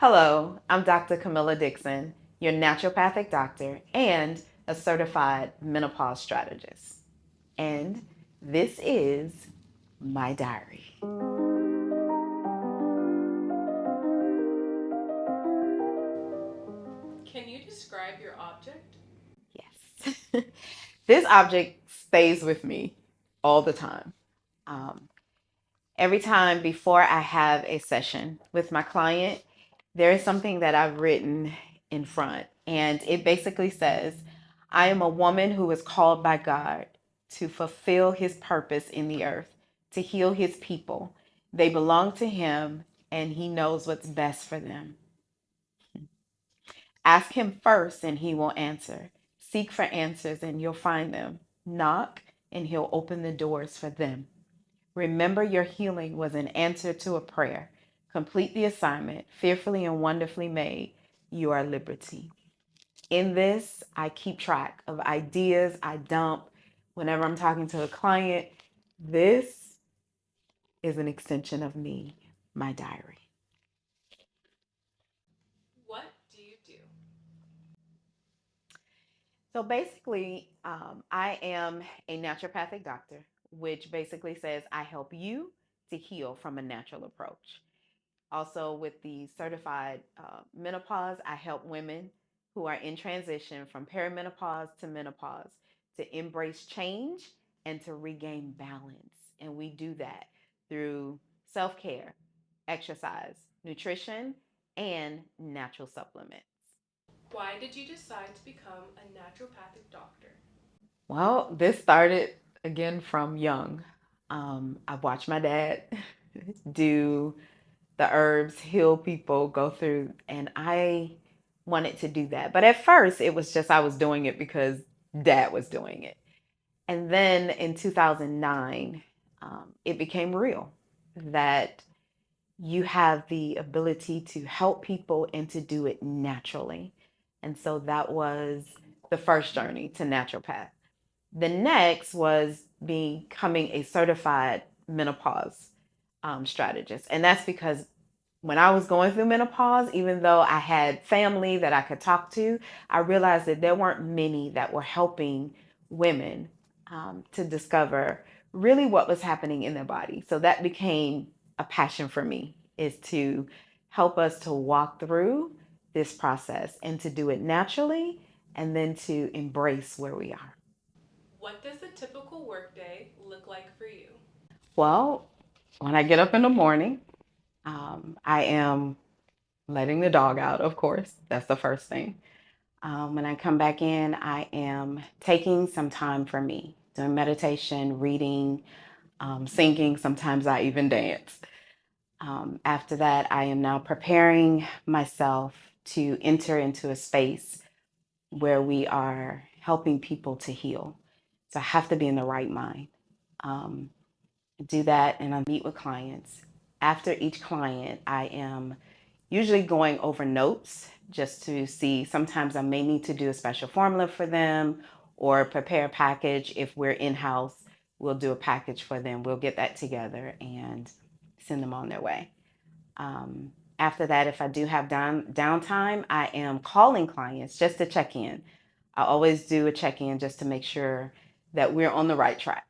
Hello, I'm Dr. Camilla Dixon, your naturopathic doctor and a certified menopause strategist. And this is my diary. Can you describe your object? Yes. This object stays with me all the time. Um, every time before I have a session with my client, there is something that I've written in front, and it basically says, I am a woman who is called by God to fulfill his purpose in the earth, to heal his people. They belong to him, and he knows what's best for them. Ask him first, and he will answer. Seek for answers, and you'll find them. Knock, and he'll open the doors for them. Remember, your healing was an answer to a prayer. Complete the assignment, fearfully and wonderfully made. You are liberty. In this, I keep track of ideas I dump whenever I'm talking to a client. This is an extension of me, my diary. What do you do? So basically, I am a naturopathic doctor, which basically says I help you to heal from a natural approach. Also, with the certified menopause, I help women who are in transition from perimenopause to menopause to embrace change and to regain balance. And we do that through self care, exercise, nutrition, and natural supplements. Why did you decide to become a naturopathic doctor? Well, this started again from young. I watched my dad do the herbs, heal people, go through, and I wanted to do that. But at first, it was just I was doing it because dad was doing it. And then in 2009, it became real that you have the ability to help people and to do it naturally. And so that was the first journey to naturopath. The next was becoming a certified menopause strategist. And that's because when I was going through menopause, even though I had family that I could talk to, I realized that there weren't many that were helping women to discover really what was happening in their body. So that became a passion for me, is to help us to walk through this process and to do it naturally and then to embrace where we are. What does a typical workday look like for you? Well, when I get up in the morning, I am letting the dog out, of course. That's the first thing. When I come back in, I am taking some time for me, doing meditation, reading, singing. Sometimes I even dance. After that, I am now preparing myself to enter into a space where we are helping people to heal. So I have to be in the right mind. Um, do that and I meet with clients. After each client, I am usually going over notes just to see. Sometimes I may need to do a special formula for them or prepare a package. If we're in house, we'll do a package for them. We'll get that together and send them on their way. After that, if I do have downtime, I am calling clients just to check in. I always do a check in just to make sure that we're on the right track.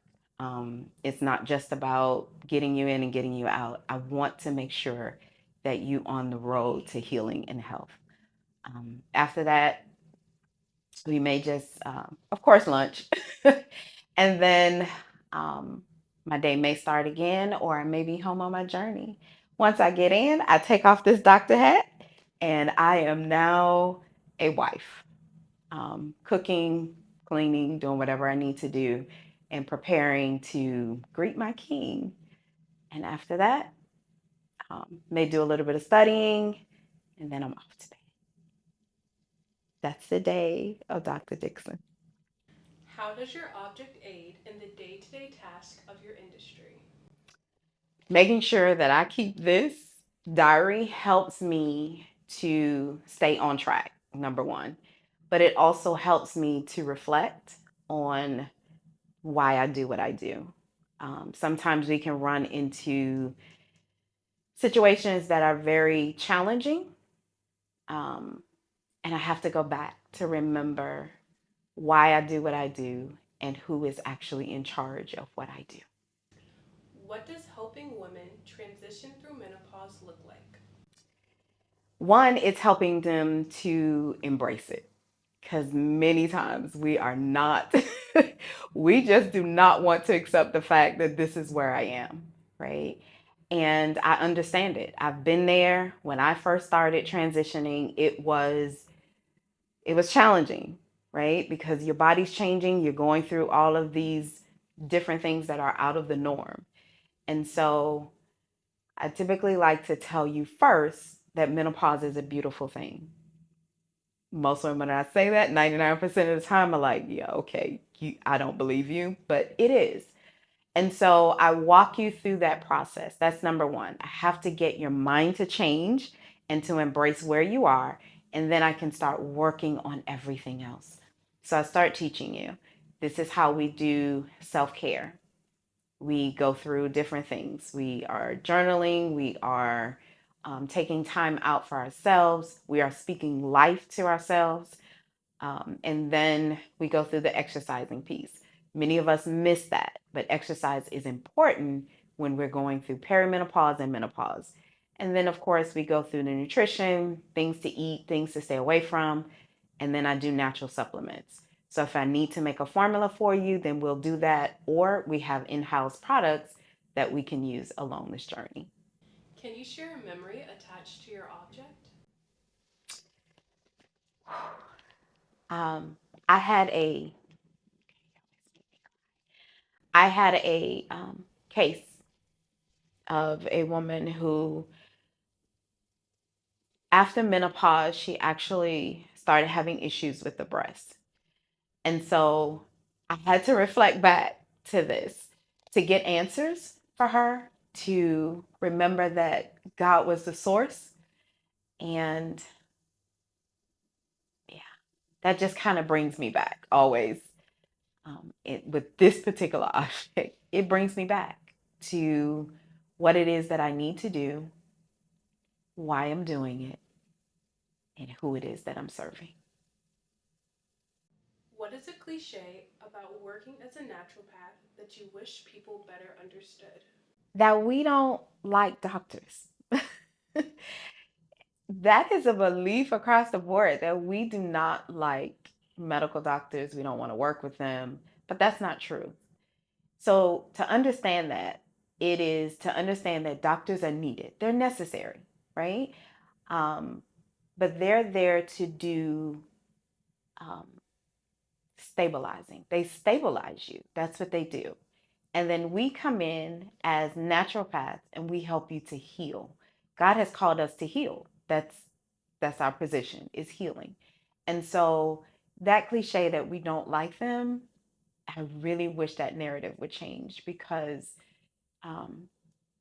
It's not just about getting you in and getting you out. I want to make sure that you on the road to healing and health. After that, we may just, of course, lunch, and then um, my day may start again, or I may be home on my journey. Once I get in, I take off this doctor hat, and I am now a wife, cooking, cleaning, doing whatever I need to do, and preparing to greet my king. And after that, may do a little bit of studying, and then I'm off to bed. That's the day of Dr. Dixon. How does your object aid in the day to day task of your industry? Making sure that I keep this diary helps me to stay on track, number one. But it also helps me to reflect on why I do what I do. Sometimes we can run into situations that are very challenging. Um, and I have to go back to remember why I do what I do and who is actually in charge of what I do. What does helping women transition through menopause look like? One, it's helping them to embrace it because many times we are not, we just do not want to accept the fact that this is where I am, right? And I understand it. I've been there. When I first started transitioning, it was challenging, right? Because your body's changing, you're going through all of these different things that are out of the norm. And so I typically like to tell you first that menopause is a beautiful thing. Most women, when I say that, 99% of the time are like, yeah, okay, I don't believe you, but it is. And so I walk you through that process. That's number one. I have to get your mind to change and to embrace where you are. And then I can start working on everything else. So I start teaching you. This is how we do self care. We go through different things. We are journaling, we are taking time out for ourselves, we are speaking life to ourselves. And then we go through the exercising piece. Many of us miss that, but exercise is important when we're going through perimenopause and menopause. And then, of course, we go through the nutrition, things to eat, things to stay away from. And then I do natural supplements. So if I need to make a formula for you, then we'll do that. Or we have in house products that we can use along this journey. Can you share a memory attached to your object? Um, I had a I had a case of a woman who, after menopause, she actually started having issues with the breast. And so I had to reflect back to this to get answers for her, to remember that God was the source. And yeah, that just kind of brings me back always. With this particular object, it brings me back to what it is that I need to do, why I'm doing it, and who it is that I'm serving. What is a cliche about working as a naturopath that you wish people better understood? That we don't like doctors. That is a belief across the board that we do not like medical doctors. We don't want to work with them, but that's not true. So, to understand that, it is to understand that doctors are needed, they're necessary, right? Um, but they're there to do um, stabilizing. They stabilize you. That's what they do. And then we come in as naturopaths and we help you to heal. God has called us to heal. That's our position, is healing. And so that cliche that we don't like them, I really wish that narrative would change because um,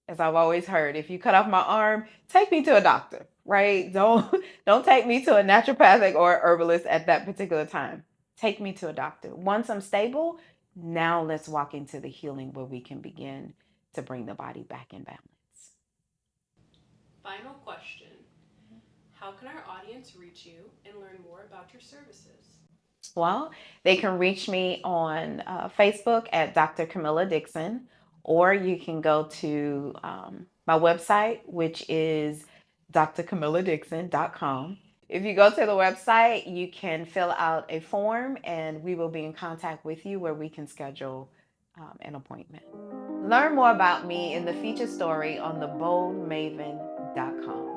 as I've always heard, if you cut off my arm, take me to a doctor, right? Don't take me to a naturopathic or herbalist at that particular time. Take me to a doctor. Once I'm stable, now let's walk into the healing where we can begin to bring the body back in balance. Final question. How can our audience reach you and learn more about your services? Well, they can reach me on Facebook at Dr. Camilla Dixon, or you can go to my website, which is drcamilladixon.com. If you go to the website, you can fill out a form and we will be in contact with you where we can schedule an appointment. Learn more about me in the feature story on the boldmaven.com.